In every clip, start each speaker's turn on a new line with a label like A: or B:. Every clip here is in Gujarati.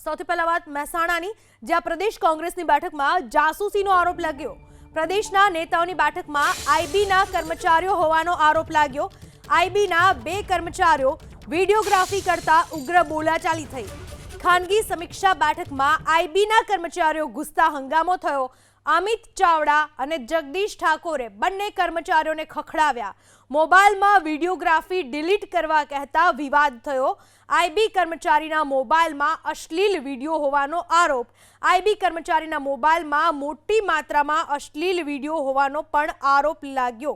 A: સૌથી પહેલા વાત મહેસાણાની, જ્યાં પ્રદેશ કોંગ્રેસની બેઠકમાં જાસૂસીનો આરોપ લાગ્યો। પ્રદેશના નેતાઓની બેઠકમાં આઈબીના કર્મચારીઓ હોવાનો આરોપ લાગ્યો। આઈબીના 2 કર્મચારીઓ વિડીયોગ્રાફી કરતા ઉગ્ર બોલાચાલી થઈ। ખાનગી સમીક્ષા બેઠકમાં આઈબીના કર્મચારીઓ ઘૂસતા હંગામો થયો। અમિત ચાવડા અને જગદીશ ઠાકોરે બંને કર્મચારીઓને ખખડાવ્યા। મોબાઈલમાં વિડીયોગ્રાફી ડિલીટ કરવા કહેતા વિવાદ થયો। આઈબી કર્મચારીના મોબાઈલમાં અશ્લીલ વિડીયો હોવાનો આરોપ। આઈબી કર્મચારીના મોબાઈલમાં મોટી માત્રામાં અશ્લીલ વિડીયો હોવાનો પણ આરોપ લાગ્યો।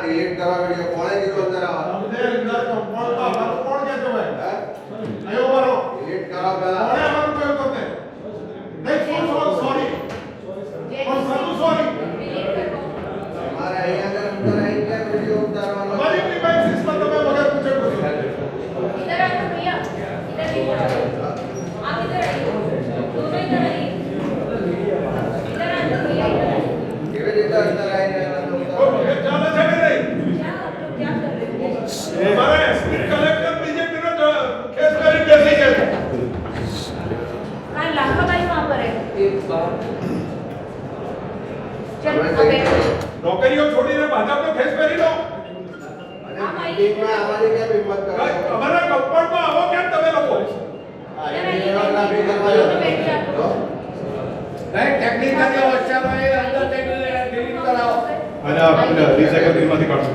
B: डिलीट करा वीडियो कोने कीधो अंदर आवा हमने अंदर कंपाउंड का हमारो कोण कहतो है आयो मारो डिलीट करा पहला कोने हमारो कोई करते नहीं सॉरी और सब सॉरी हमारे અહીંયા अंदर आएंगे वीडियो उतारવાનો हमारी डिवाइसेस पर તમે વગર પૂછે इधर आओ भैया इधर देखो आप इधर आइए दोनों इधर आइए इधर आओ भैया केवे રીતે अंदर आएंगे हमारे एसपी कलेक्टर बीजेपी ने केस करी कैसे है कल लाखोबाई वहां पर है एक बार चल अबे नौकरियों छोड़ीने भाजपा को केस करी लो अरे मीटिंग में हमारी क्या हिम्मत कर हमारा कंपाउंड में आवो क्या तबे लोगो वीडियोग्राफी करवायो नहीं टेक्निकल समस्या में अंदर डिलीट कराओ अरे आप रिसाइकल માંથી કાઢો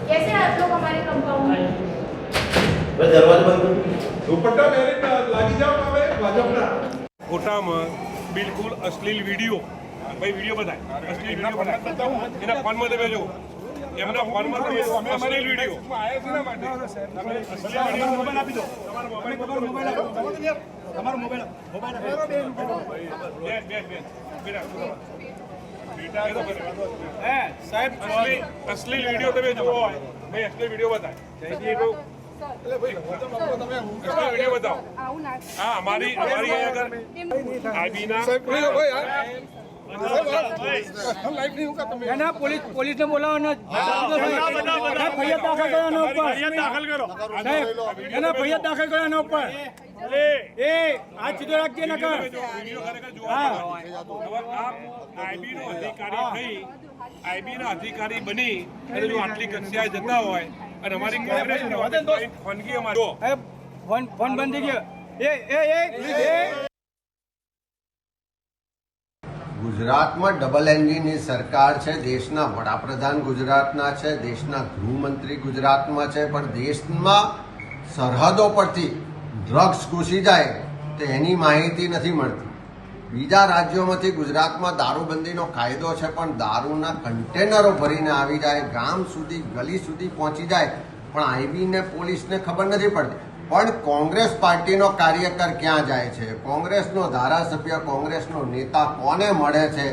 B: कैसे आप लोग हमारे कंपाउंड में बस दरवाजा बंद करो दुपट्टा मेरे लागी जाओ हमें भाजपना
C: फोटा में बिल्कुल अश्लील वीडियो भाई वीडियो बताए अश्लील वीडियो बताता हूं एना फोन में देवे जो एमना फोन में अश्लील वीडियो आया છે ના માટે તમે અશ્લીલ વીડિયો મોબાઈલ આપી દો તમારો મોબાઈલ આપો તમારો મોબાઈલ બેટા साहब असली वीडियो તમે જોવો હોય ભાઈ असली वीडियो बताए जयजी लोग એટલે ભાઈ તમે वीडियो बताओ हां हमारी अगर आईबी ना हम लाइव नहीं होगा तुम्हें
D: ना पुलिस ने बोला ना फरियाद दाखिल करो ना ऊपर
C: दाखिल करो
D: है ना फरियाद दाखिल करो ना ऊपर ए आज सीधो रखिए ना कर
C: वीडियो खरेखर જોવા હવે આપ આઈબી નો અધિકારી થઈ આઈબી ના અધિકારી બની અને જો આટલી કક્ષાએ જતા હોય અને અમારી કોંગ્રેસ ખાનગી અમારો
D: ફોન બંધ થઈ ગયો એ
B: ગુજરાતમાં ડબલ એન્જિનની સરકાર છે। દેશના વડાપ્રધાન ગુજરાતના છે, દેશના ગૃહમંત્રી ગુજરાતમાં છે, પણ દેશમાં સરહદો પરથી ડ્રગ્સ ઘૂસી જાય તો એની માહિતી નથી મળતી। બીજા રાજ્યોમાંથી ગુજરાતમાં દારૂબંધીનો કાયદો છે, પણ દારૂના કન્ટેનરો ભરીને આવી જાય, ગામ સુધી ગલી સુધી પહોંચી જાય, પણ આઈબીને પોલીસને ખબર નથી પડતી। પણ કોંગ્રેસ પાર્ટીનો કાર્યકર ક્યાં જાય છે, કોંગ્રેસનો ધારાસભ્ય, કોંગ્રેસનો નેતા કોને મળે છે,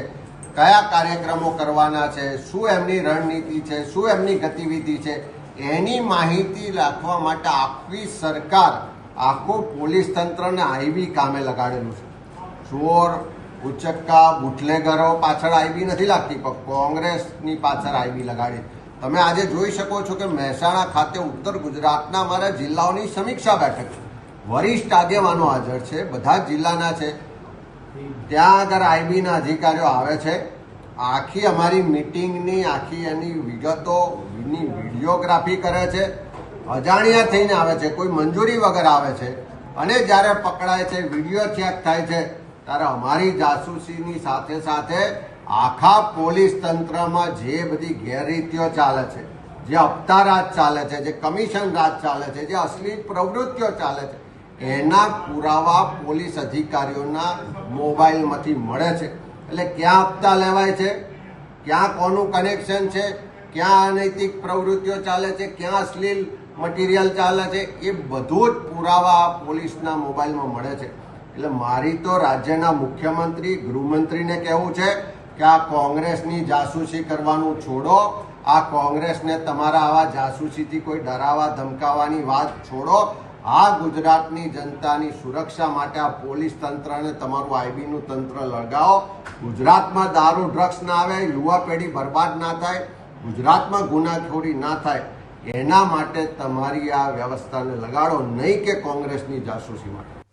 B: કયા કાર્યક્રમો કરવાના છે, શું એમની રણનીતિ છે, શું એમની ગતિવિધિ છે, એની માહિતી રાખવા માટે આખી સરકાર, આખું પોલીસ તંત્રને આઈબી કામે લગાડેલું છે। ચોર, ઉચક્કા, બુટલેગરો પાછળ આઈબી નથી લાગતી, પણ કોંગ્રેસની પાછળ આઈબી લગાડી। તમે આજે જોઈ શકો છો કે મહેસાણા ખાતે ઉત્તર ગુજરાતના અમારા જિલ્લાઓની સમીક્ષા બેઠક છે, વરિષ્ઠ આગેવાનો હાજર છે, બધા જ જિલ્લાના છે। ત્યાં આગળ આઈબીના અધિકારીઓ આવે છે, આખી અમારી મિટિંગની આખી એની વિગતોની વિડીયોગ્રાફી કરે છે, અજાણ્યા થઈને આવે છે, કોઈ મંજૂરી વગર આવે છે, અને જ્યારે પકડાય છે, વિડીયો ચેક થાય છે, ત્યારે અમારી જાસૂસીની સાથે સાથે આખા પોલીસ તંત્રમાં જે બધી ગેરરીતિઓ ચાલે છે, જે હપ્તા રાજ ચાલે છે, જે કમિશન રાજ ચાલે છે, જે અશ્લીલ પ્રવૃત્તિઓ ચાલે છે, એના પુરાવા પોલીસ અધિકારીઓના મોબાઈલમાંથી મળે છે। એટલે ક્યાં હપ્તા લેવાય છે, ક્યાં કોનું કનેક્શન છે, ક્યાં અનૈતિક પ્રવૃત્તિઓ ચાલે છે, ક્યાં અશ્લીલ મટીરિયલ ચાલે છે, એ બધું જ પુરાવા પોલીસના મોબાઈલમાં મળે છે। એટલે મારી તો રાજ્યના મુખ્યમંત્રી, ગૃહમંત્રીને કહેવું છે કે આ કોંગ્રેસની જાસૂસી કરવાનું છોડો। આ કોંગ્રેસને તમારા આવા જાસૂસીથી કોઈ ડરાવા ધમકાવવાની વાત છોડો આ ગુજરાતની જનતાની સુરક્ષા માટે આ પોલીસ તંત્ર અને તમારું આઈબીનું તંત્ર લગાવો. ગુજરાતમાં દારૂ ડ્રગ્સ ના આવે, યુવા પેઢી બરબાદ ના થાય, ગુજરાતમાં ગુનાખોરી ના થાય, એના માટે તમારી આ વ્યવસ્થાને લગાડો, નહીં કે કોંગ્રેસની જાસૂસી માટે.